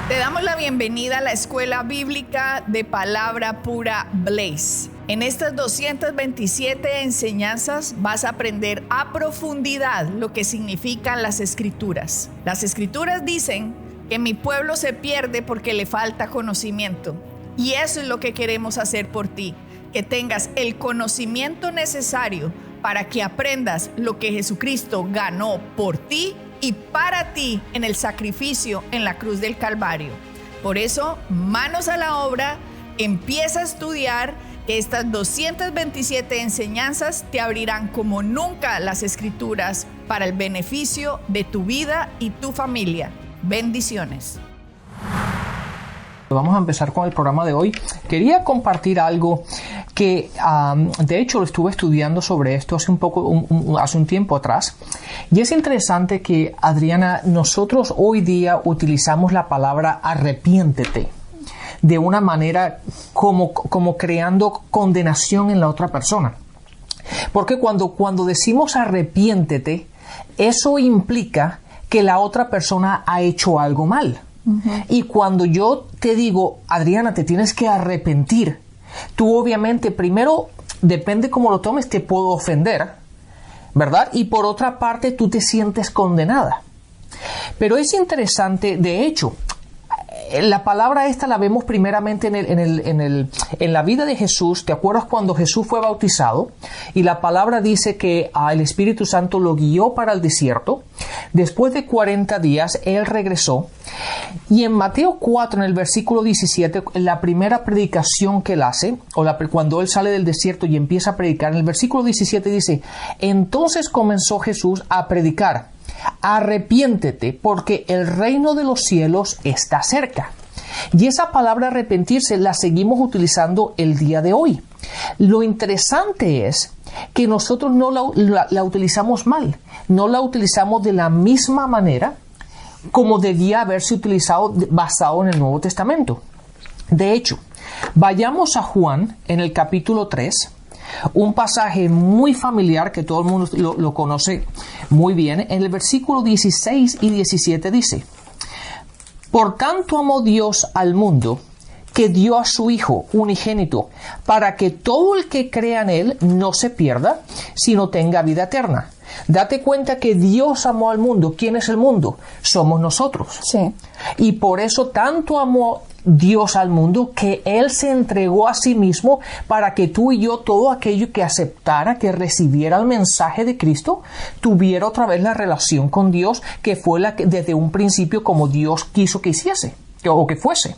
Te damos la bienvenida a la Escuela Bíblica de Palabra Pura Blaze. En estas 227 enseñanzas vas a aprender a profundidad lo que significan las Escrituras. Las Escrituras dicen que mi pueblo se pierde porque le falta conocimiento. Y eso es lo que queremos hacer por ti, que tengas el conocimiento necesario para que aprendas lo que Jesucristo ganó por ti y para ti en el sacrificio en la cruz del Calvario. Por eso, manos a la obra, empieza a estudiar, que estas 227 enseñanzas te abrirán como nunca las Escrituras para el beneficio de tu vida y tu familia. Bendiciones. Vamos a empezar con el programa de hoy. Quería compartir algo que, de hecho, lo estuve estudiando sobre esto hace un tiempo atrás. Y es interesante que, Adriana, nosotros hoy día utilizamos la palabra arrepiéntete de una manera como creando condenación en la otra persona. Porque cuando decimos arrepiéntete, eso implica que la otra persona ha hecho algo mal. Y cuando yo te digo, Adriana, te tienes que arrepentir, tú obviamente, primero, depende cómo lo tomes, te puedo ofender, ¿verdad? Y por otra parte, tú te sientes condenada. Pero es interesante, de hecho, la palabra esta la vemos primeramente en la vida de Jesús. ¿Te acuerdas cuando Jesús fue bautizado? Y la palabra dice que el Espíritu Santo lo guió para el desierto. Después de 40 días, Él regresó. Y en Mateo 4, en el versículo 17, la primera predicación que Él hace, cuando Él sale del desierto y empieza a predicar, en el versículo 17 dice, entonces comenzó Jesús a predicar, arrepiéntete porque el reino de los cielos está cerca. Y esa palabra arrepentirse la seguimos utilizando el día de hoy. Lo interesante es que nosotros no la utilizamos mal, no la utilizamos de la misma manera como debía haberse utilizado basado en el Nuevo Testamento. De hecho, vayamos a Juan en el capítulo 3, un pasaje muy familiar que todo el mundo lo conoce muy bien. En el versículo 16 y 17 dice, por tanto amó Dios al mundo, que dio a su Hijo unigénito, para que todo el que crea en Él no se pierda, sino tenga vida eterna. Date cuenta que Dios amó al mundo. ¿Quién es el mundo? Somos nosotros. Sí. Y por eso tanto amó Dios al mundo que Él se entregó a sí mismo para que tú y yo, todo aquello que aceptara, que recibiera el mensaje de Cristo, tuviera otra vez la relación con Dios que fue la que desde un principio como Dios quiso que hiciese o que fuese.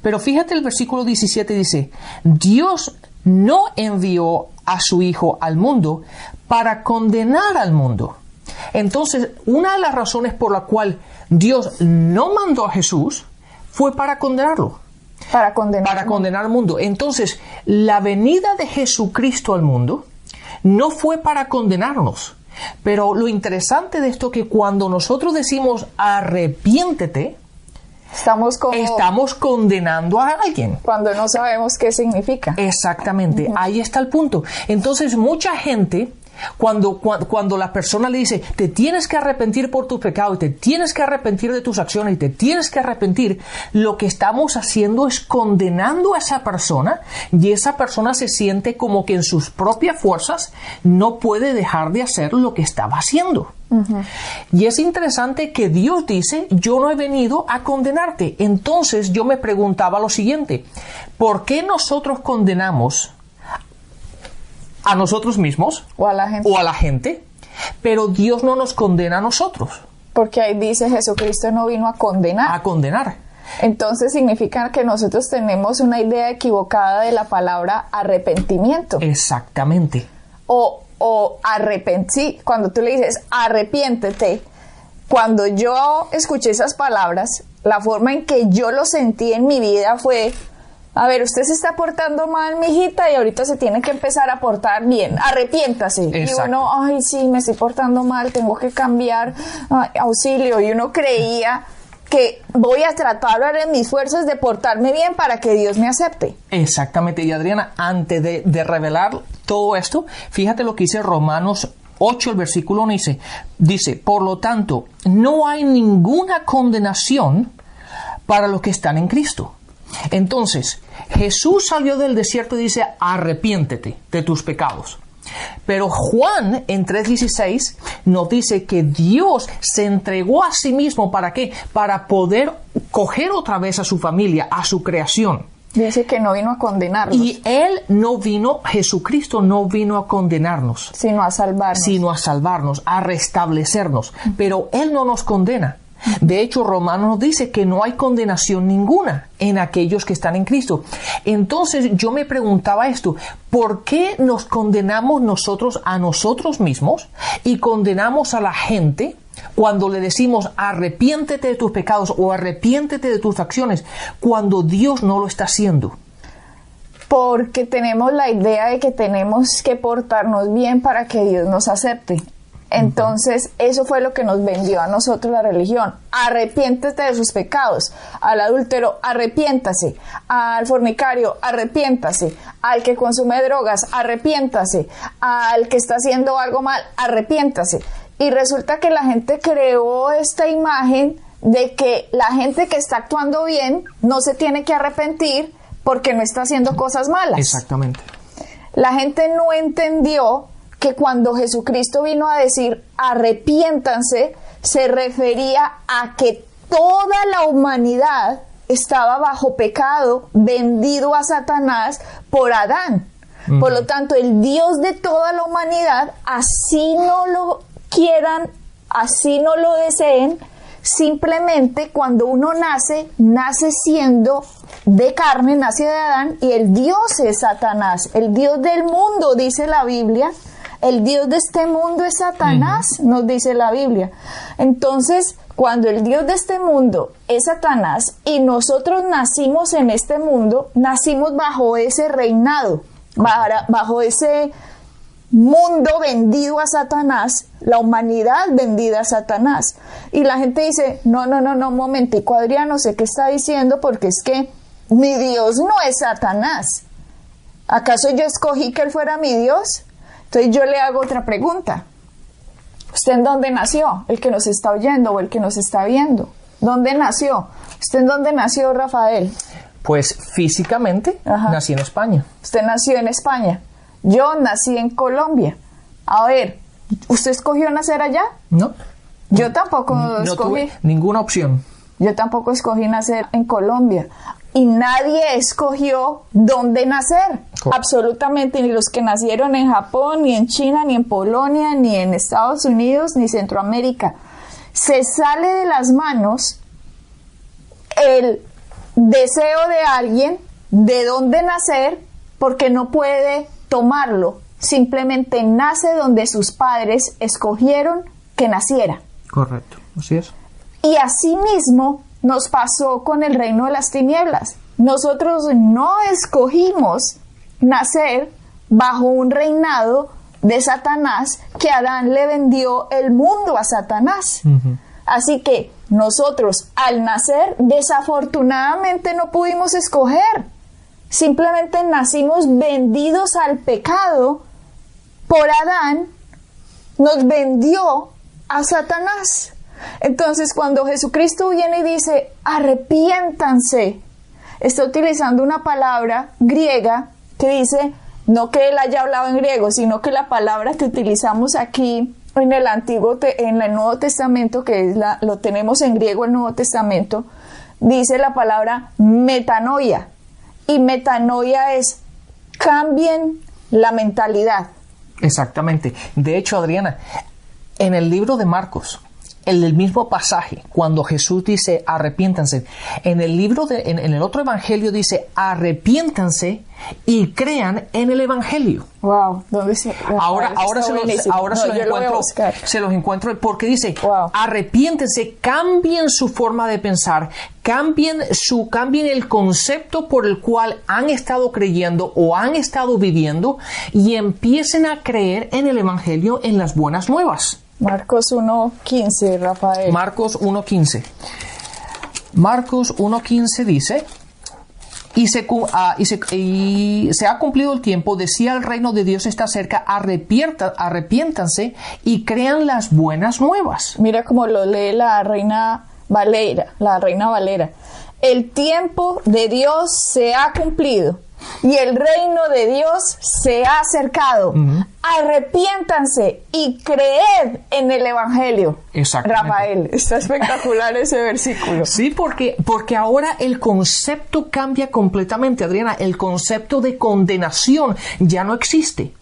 Pero fíjate el versículo 17 dice, Dios no envió a su Hijo al mundo para condenar al mundo. Entonces, una de las razones por la cual Dios no mandó a Jesús fue para condenarlo. Para condenar al mundo. Entonces, la venida de Jesucristo al mundo no fue para condenarnos. Pero lo interesante de esto es que cuando nosotros decimos arrepiéntete, estamos condenando a alguien. Cuando no sabemos qué significa. Exactamente, ahí está el punto. Entonces, mucha gente, cuando la persona le dice, te tienes que arrepentir por tu pecado, y te tienes que arrepentir de tus acciones, y te tienes que arrepentir, lo que estamos haciendo es condenando a esa persona, y esa persona se siente como que en sus propias fuerzas no puede dejar de hacer lo que estaba haciendo. Y es interesante que Dios dice, yo no he venido a condenarte. Entonces yo me preguntaba lo siguiente, ¿por qué nosotros condenamos a nosotros mismos o a la gente, pero Dios no nos condena a nosotros? Porque ahí dice, Jesucristo no vino a condenar. A condenar. Entonces significa que nosotros tenemos una idea equivocada de la palabra arrepentimiento. Exactamente. O arrepentir, cuando tú le dices arrepiéntete, cuando yo escuché esas palabras, la forma en que yo lo sentí en mi vida fue, a ver, usted se está portando mal, mijita, y ahorita se tiene que empezar a portar bien, arrepiéntase. Exacto. Y uno, ay, sí, me estoy portando mal, tengo que cambiar, auxilio, y uno creía que voy a tratar en mis fuerzas de portarme bien para que Dios me acepte. Exactamente. Y Adriana, antes de revelar todo esto, fíjate lo que dice Romanos 8, el versículo 1 dice, por lo tanto, no hay ninguna condenación para los que están en Cristo. Entonces, Jesús salió del desierto y dice, arrepiéntete de tus pecados. Pero Juan en 3:16 nos dice que Dios se entregó a sí mismo, ¿para qué? Para poder coger otra vez a su familia, a su creación. Dice que no vino a condenarnos. Y Jesucristo no vino a condenarnos, sino a salvarnos, a restablecernos. Pero Él no nos condena. De hecho, Romanos nos dice que no hay condenación ninguna en aquellos que están en Cristo. Entonces yo me preguntaba esto, ¿por qué nos condenamos nosotros a nosotros mismos y condenamos a la gente cuando le decimos arrepiéntete de tus pecados o arrepiéntete de tus acciones cuando Dios no lo está haciendo? Porque tenemos la idea de que tenemos que portarnos bien para que Dios nos acepte. Entonces, eso fue lo que nos vendió a nosotros la religión. Arrepiéntete de sus pecados. Al adúltero, arrepiéntase. Al fornicario, arrepiéntase. Al que consume drogas, arrepiéntase. Al que está haciendo algo mal, arrepiéntase. Y resulta que la gente creó esta imagen de que la gente que está actuando bien no se tiene que arrepentir porque no está haciendo cosas malas. Exactamente. La gente no entendió que cuando Jesucristo vino a decir arrepiéntanse, se refería a que toda la humanidad estaba bajo pecado, vendido a Satanás por Adán. Por lo tanto, el Dios de toda la humanidad, así no lo quieran, así no lo deseen, simplemente cuando uno nace siendo de carne, nace de Adán, y el Dios es Satanás, el Dios del mundo, dice la Biblia. El Dios de este mundo es Satanás, nos dice la Biblia. Entonces, cuando el Dios de este mundo es Satanás y nosotros nacimos en este mundo, nacimos bajo ese reinado, bajo ese mundo vendido a Satanás, la humanidad vendida a Satanás. Y la gente dice, no, un momentico, Adriano, sé qué está diciendo, porque es que mi Dios no es Satanás. ¿Acaso yo escogí que él fuera mi Dios? Entonces yo le hago otra pregunta. ¿Usted en dónde nació? El que nos está oyendo o el que nos está viendo. ¿Dónde nació? ¿Usted en dónde nació, Rafael? Pues físicamente nací en España. Usted nació en España. Yo nací en Colombia. A ver, ¿usted escogió nacer allá? No. Yo tampoco escogí. No tuve ninguna opción. Yo tampoco escogí nacer en Colombia. Y nadie escogió dónde nacer. Absolutamente, ni los que nacieron en Japón, ni en China, ni en Polonia, ni en Estados Unidos, ni Centroamérica. Se sale de las manos el deseo de alguien de dónde nacer porque no puede tomarlo. Simplemente nace donde sus padres escogieron que naciera. Correcto, así es. Y así mismo nos pasó con el reino de las tinieblas. Nosotros no escogimos nacer bajo un reinado de Satanás, que Adán le vendió el mundo a Satanás. Así que nosotros al nacer desafortunadamente no pudimos escoger. Simplemente nacimos vendidos al pecado por Adán, nos vendió a Satanás. Entonces, cuando Jesucristo viene y dice, arrepiéntanse, está utilizando una palabra griega que dice, no que él haya hablado en griego, sino que la palabra que utilizamos aquí en el Nuevo Testamento, que es lo tenemos en griego el Nuevo Testamento, dice la palabra metanoia. Y metanoia es cambien la mentalidad. Exactamente. De hecho, Adriana, en el libro de Marcos, en el mismo pasaje, cuando Jesús dice arrepiéntanse, en el otro evangelio dice arrepiéntanse y crean en el evangelio. Wow, ¿dónde se? Ahora se los encuentro porque dice arrepiéntense, cambien su forma de pensar, cambien el concepto por el cual han estado creyendo o han estado viviendo y empiecen a creer en el evangelio, en las buenas nuevas. Marcos 1:15, Rafael. Marcos 1:15. Marcos 1:15 dice, y se ha cumplido el tiempo, decía el reino de Dios está cerca, arrepiéntanse y crean las buenas nuevas. Mira cómo lo lee la Reina Valera. el tiempo de Dios se ha cumplido y el reino de Dios se ha acercado. Arrepiéntanse y creed en el Evangelio. Exactamente. Rafael, está espectacular ese versículo. Sí, porque ahora el concepto cambia completamente, Adriana. El concepto de condenación ya no existe.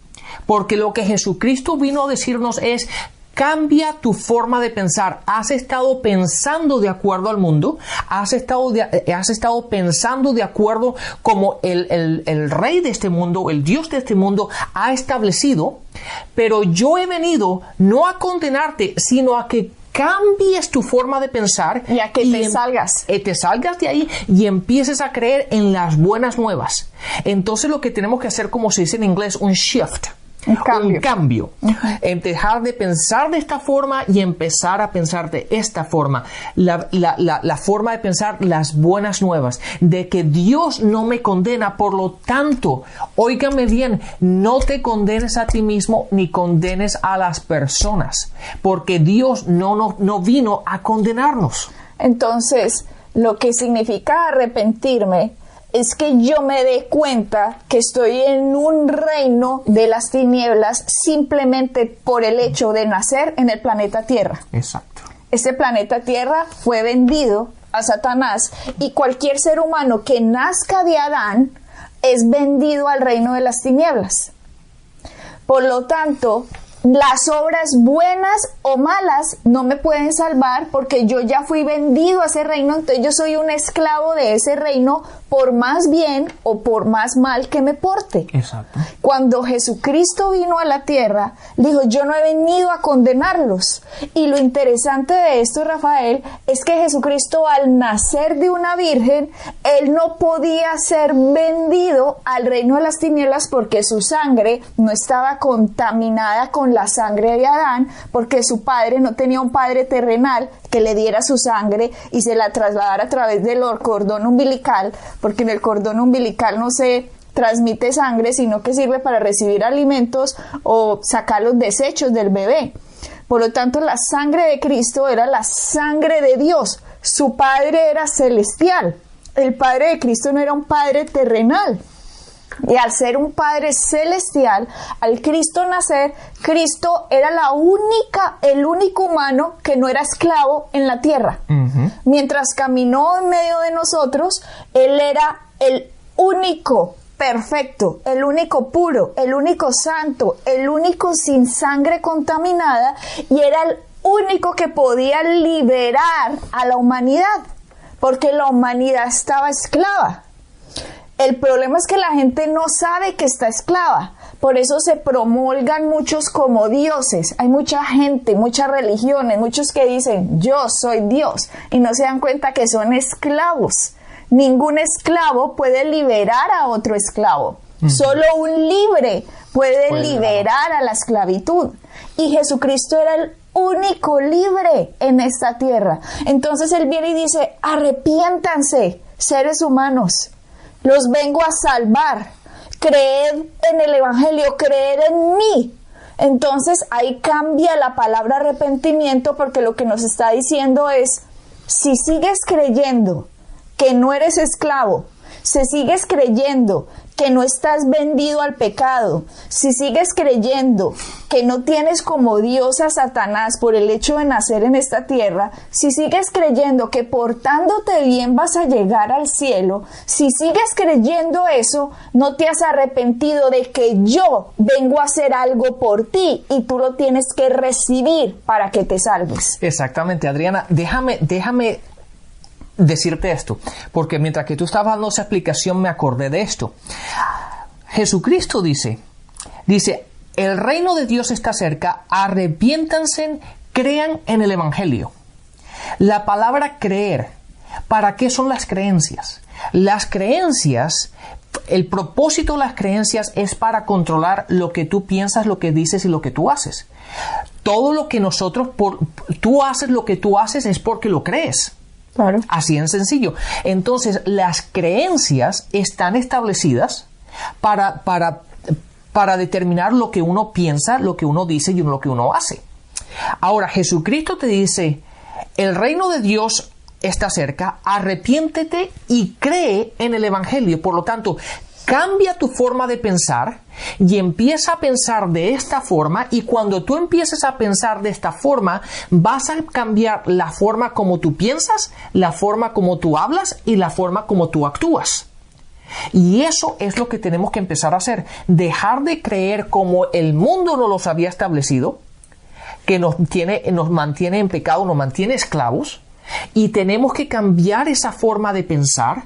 Porque lo que Jesucristo vino a decirnos es: cambia tu forma de pensar. Has estado pensando de acuerdo al mundo, has estado pensando de acuerdo como el rey de este mundo, el Dios de este mundo ha establecido, pero yo he venido no a condenarte, sino a que cambies tu forma de pensar y a que te salgas de ahí y empieces a creer en las buenas nuevas. Entonces lo que tenemos que hacer, como se dice en inglés, un shift. Un cambio. Dejar de pensar de esta forma y empezar a pensar de esta forma. La forma de pensar las buenas nuevas, de que Dios no me condena, por lo tanto, óigame bien, no te condenes a ti mismo ni condenes a las personas, porque Dios no vino a condenarnos. Entonces, lo que significa arrepentirme es que yo me dé cuenta que estoy en un reino de las tinieblas simplemente por el hecho de nacer en el planeta Tierra. Exacto. Este planeta Tierra fue vendido a Satanás y cualquier ser humano que nazca de Adán es vendido al reino de las tinieblas. Por lo tanto, las obras buenas o malas no me pueden salvar porque yo ya fui vendido a ese reino, entonces yo soy un esclavo de ese reino por más bien o por más mal que me porte. Exacto. Cuando Jesucristo vino a la tierra, dijo: yo no he venido a condenarlos. Y lo interesante de esto, Rafael, es que Jesucristo, al nacer de una virgen, él no podía ser vendido al reino de las tinieblas porque su sangre no estaba contaminada con la sangre de Adán, porque su padre no tenía un padre terrenal que le diera su sangre y se la trasladara a través del cordón umbilical, porque en el cordón umbilical no se transmite sangre, sino que sirve para recibir alimentos o sacar los desechos del bebé. Por lo tanto, la sangre de Cristo era la sangre de Dios. Su Padre era celestial. El Padre de Cristo no era un Padre terrenal. Y al ser un Padre celestial, al Cristo nacer, Cristo era el único humano que no era esclavo en la tierra. Mientras caminó en medio de nosotros, Él era el único perfecto, el único puro, el único santo, el único sin sangre contaminada, y era el único que podía liberar a la humanidad, porque la humanidad estaba esclava. El problema es que la gente no sabe que está esclava, por eso se promulgan muchos como dioses. Hay mucha gente, muchas religiones, muchos que dicen: yo soy Dios, y no se dan cuenta que son esclavos. Ningún esclavo puede liberar a otro esclavo. Solo un libre puede liberar a la esclavitud. Y Jesucristo era el único libre en esta tierra. Entonces Él viene y dice: arrepiéntanse, seres humanos. Los vengo a salvar. Creed en el Evangelio, creed en mí. Entonces ahí cambia la palabra arrepentimiento, porque lo que nos está diciendo es: si sigues creyendo que no eres esclavo, si sigues creyendo que no estás vendido al pecado, si sigues creyendo que no tienes como Dios a Satanás por el hecho de nacer en esta tierra, si sigues creyendo que portándote bien vas a llegar al cielo, si sigues creyendo eso, no te has arrepentido de que yo vengo a hacer algo por ti y tú lo tienes que recibir para que te salves. Exactamente, Adriana. Déjame decirte esto, porque mientras que tú estabas dando esa explicación me acordé de esto. Jesucristo dice, el reino de Dios está cerca, arrepiéntanse, crean en el Evangelio. La palabra creer, ¿para qué son las creencias? Las creencias, el propósito de las creencias es para controlar lo que tú piensas, lo que dices y lo que tú haces. Todo lo que tú haces lo que tú haces es porque lo crees. Claro. Así en sencillo. Entonces, las creencias están establecidas para determinar lo que uno piensa, lo que uno dice y lo que uno hace. Ahora, Jesucristo te dice, el reino de Dios está cerca, arrepiéntete y cree en el Evangelio. Por lo tanto, cambia tu forma de pensar y empieza a pensar de esta forma, y cuando tú empieces a pensar de esta forma, vas a cambiar la forma como tú piensas, la forma como tú hablas y la forma como tú actúas. Y eso es lo que tenemos que empezar a hacer. Dejar de creer como el mundo nos los había establecido, que nos mantiene en pecado, nos mantiene esclavos, y tenemos que cambiar esa forma de pensar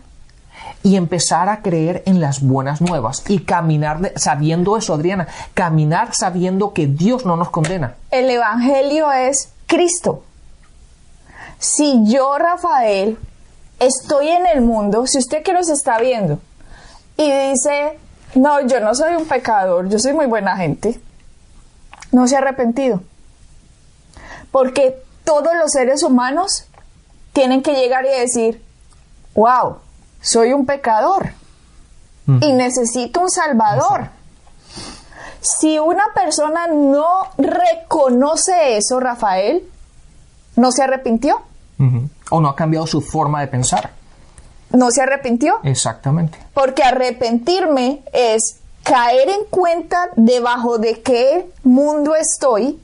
y empezar a creer en las buenas nuevas y caminar sabiendo eso, Adriana, caminar sabiendo que Dios no nos condena. El Evangelio es Cristo. Si yo, Rafael, estoy en el mundo, si usted que nos está viendo y dice, no, yo no soy un pecador, yo soy muy buena gente, no se ha arrepentido. Porque todos los seres humanos tienen que llegar y decir, wow, soy un pecador y necesito un Salvador. Si una persona no reconoce eso, Rafael, no se arrepintió. O no ha cambiado su forma de pensar. No se arrepintió. Exactamente. Porque arrepentirme es caer en cuenta debajo de qué mundo estoy,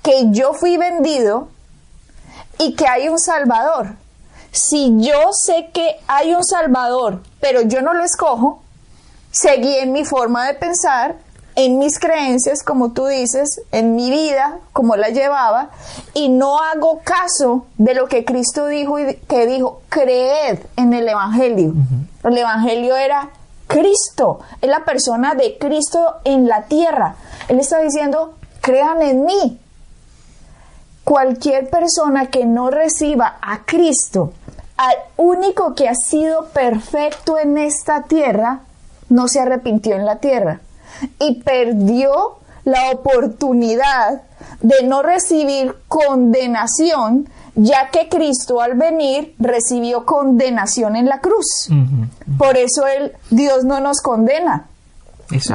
que yo fui vendido y que hay un Salvador. Si yo sé que hay un Salvador, pero yo no lo escojo, seguí en mi forma de pensar, en mis creencias, como tú dices, en mi vida, como la llevaba, y no hago caso de lo que Cristo dijo, y que dijo, creed en el Evangelio. El Evangelio era Cristo, es la persona de Cristo en la tierra. Él está diciendo, crean en mí. Cualquier persona que no reciba a Cristo, al único que ha sido perfecto en esta tierra, no se arrepintió en la tierra y perdió la oportunidad de no recibir condenación, ya que Cristo al venir recibió condenación en la cruz. Por eso Dios no nos condena.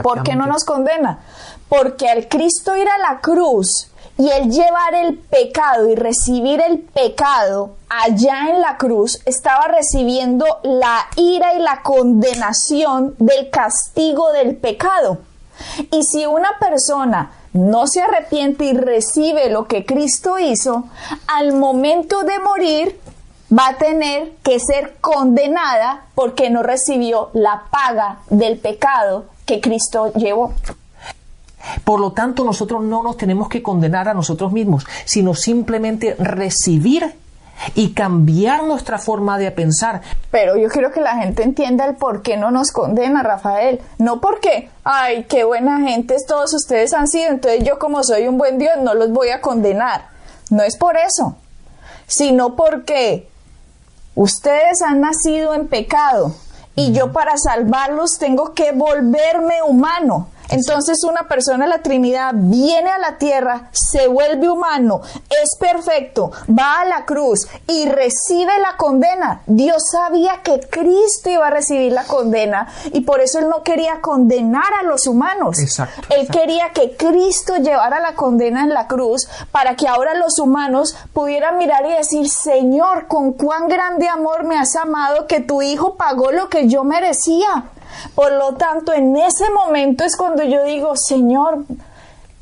¿Por qué no nos condena? Porque al Cristo ir a la cruz y el llevar el pecado y recibir el pecado allá en la cruz, estaba recibiendo la ira y la condenación del castigo del pecado. Y si una persona no se arrepiente y recibe lo que Cristo hizo, al momento de morir va a tener que ser condenada porque no recibió la paga del pecado que Cristo llevó. Por lo tanto, nosotros no nos tenemos que condenar a nosotros mismos, sino simplemente recibir y cambiar nuestra forma de pensar. Pero yo quiero que la gente entienda el por qué no nos condena, Rafael. No porque, ay, qué buena gente todos ustedes han sido, entonces yo como soy un buen Dios no los voy a condenar. No es por eso, sino porque ustedes han nacido en pecado y yo para salvarlos tengo que volverme humano. Entonces una persona de la Trinidad viene a la tierra, se vuelve humano, es perfecto, va a la cruz y recibe la condena. Dios sabía que Cristo iba a recibir la condena y por eso Él no quería condenar a los humanos. Él quería que Cristo llevara la condena en la cruz para que ahora los humanos pudieran mirar y decir, Señor, con cuán grande amor me has amado que tu Hijo pagó lo que yo merecía. Por lo tanto, en ese momento es cuando yo digo, Señor,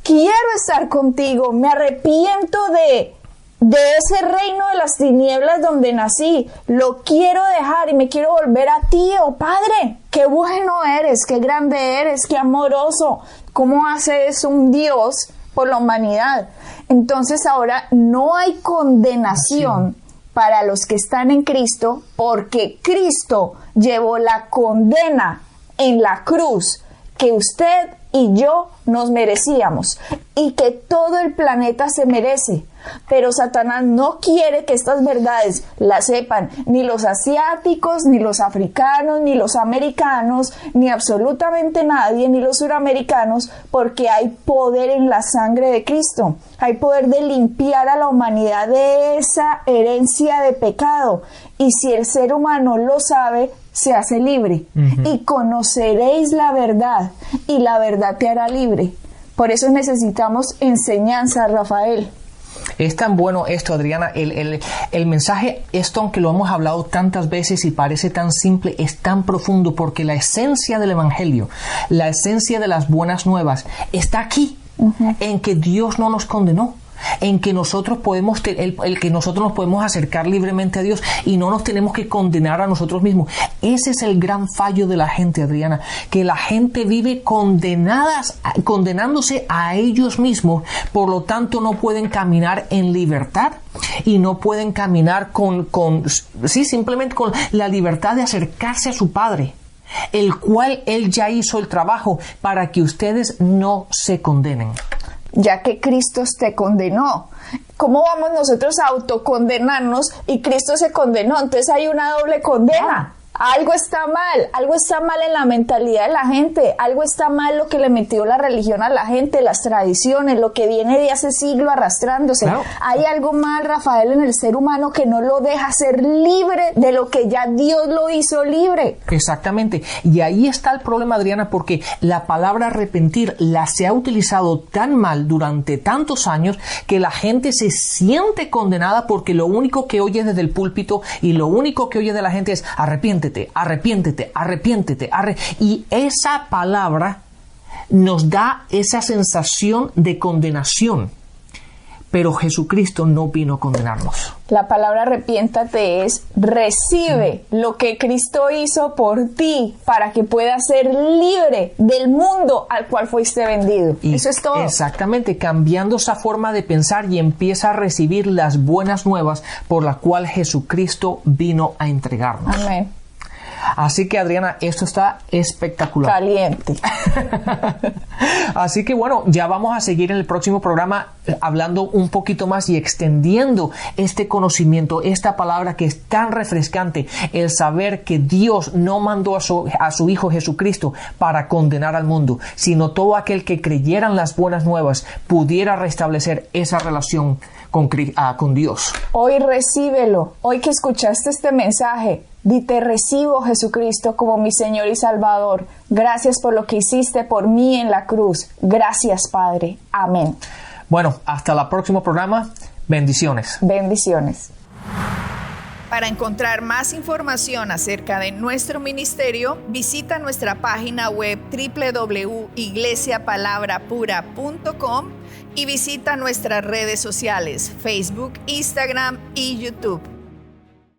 quiero estar contigo, me arrepiento de ese reino de las tinieblas donde nací, lo quiero dejar y me quiero volver a ti, oh Padre. Qué bueno eres, qué grande eres, qué amoroso. ¿Cómo hace eso un Dios por la humanidad? Entonces ahora no hay condenación para los que están en Cristo, porque Cristo llevó la condena en la cruz que usted y yo nos merecíamos y que todo el planeta se merece. Pero Satanás no quiere que estas verdades las sepan ni los asiáticos, ni los africanos, ni los americanos, ni absolutamente nadie, ni los suramericanos, porque hay poder en la sangre de Cristo. Hay poder de limpiar a la humanidad de esa herencia de pecado. Y si el ser humano lo sabe, se hace libre. Y conoceréis la verdad, y la verdad te hará libre. Por eso necesitamos enseñanza, Rafael. Es tan bueno esto, Adriana. El mensaje, esto, aunque lo hemos hablado tantas veces y parece tan simple, es tan profundo, porque la esencia del Evangelio, la esencia de las buenas nuevas, está aquí, en que Dios no nos condenó, en que nosotros podemos que nosotros nos podemos acercar libremente a Dios y no nos tenemos que condenar a nosotros mismos. Ese es el gran fallo de la gente, Adriana, que la gente vive condenándose a ellos mismos, por lo tanto no pueden caminar en libertad y no pueden caminar simplemente con la libertad de acercarse a su Padre, el cual Él ya hizo el trabajo para que ustedes no se condenen. Ya que Cristo te condenó. ¿Cómo vamos nosotros a autocondenarnos y Cristo se condenó? Entonces hay una doble condena. Algo está mal en la mentalidad de la gente, algo está mal lo que le metió la religión a la gente, las tradiciones, lo que viene de hace siglo arrastrándose. Claro. Hay algo mal, Rafael, en el ser humano que no lo deja ser libre de lo que ya Dios lo hizo libre. Exactamente, y ahí está el problema, Adriana, porque la palabra arrepentir se ha utilizado tan mal durante tantos años que la gente se siente condenada, porque lo único que oye desde el púlpito y lo único que oye de la gente es arrepiéntete. Y esa palabra nos da esa sensación de condenación. Pero Jesucristo no vino a condenarnos. La palabra arrepiéntate es recibe lo que Cristo hizo por ti para que puedas ser libre del mundo al cual fuiste vendido. Y eso es todo. Exactamente, cambiando esa forma de pensar y empieza a recibir las buenas nuevas por la cual Jesucristo vino a entregarnos. Amén. Así que, Adriana, esto está espectacular. Caliente. Así que bueno, ya vamos a seguir en el próximo programa hablando un poquito más y extendiendo este conocimiento, esta palabra que es tan refrescante, el saber que Dios no mandó a su Hijo Jesucristo para condenar al mundo, sino todo aquel que creyera en las buenas nuevas pudiera restablecer esa relación con Dios. Hoy recíbelo. Hoy que escuchaste este mensaje, te recibo, Jesucristo, como mi Señor y Salvador. Gracias por lo que hiciste por mí en la cruz. Gracias, Padre. Amén. Bueno, hasta el próximo programa. Bendiciones. Bendiciones. Para encontrar más información acerca de nuestro ministerio, visita nuestra página web www.iglesiapalabrapura.com y visita nuestras redes sociales, Facebook, Instagram y YouTube.